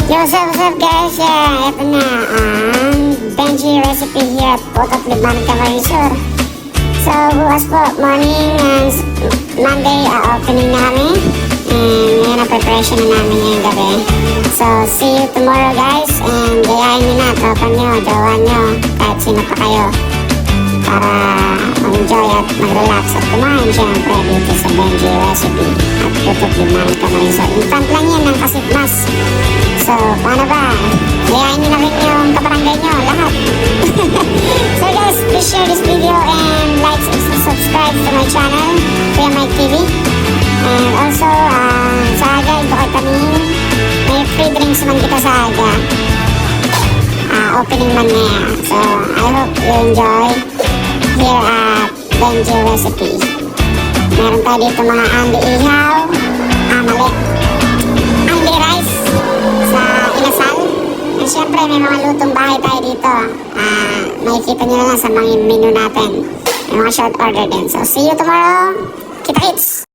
Yo, what's up guys? Ito na ang Benji recipe here at Potot Liban Camarisur. So, bukas po, morning and Monday, opening na kami. And ngayon ang preparation na namin ngayong gabi. So, see you tomorrow guys. And gayahin nyo na, tropa nyo, jowa nyo, kahit sino pa kayo. Para mag-enjoy at mag-relax at kumain syempre dito sa Benji recipe at Potot Liban Camarisur. Infant lang yan ng Kasitmas. So, paano ba? Gayahin nyo na rin yung kabarangay nyo, lahat. So guys, please share this video and like and subscribe to my channel, Kuya Mike TV. And also, sa Aga, ito kay Tamin, may free drinks man kita sa Aga. Opening man niya. So, I hope you enjoy here at Benji Recipe. Meron tayo dito mga Andy Ihaw, mali, Andy Rice sa inasal. And syempre may mga lutong bahay tayo dito. Makikita nyo na lang sa mga menu natin. May mga short order din. So see you tomorrow. Kita-kits!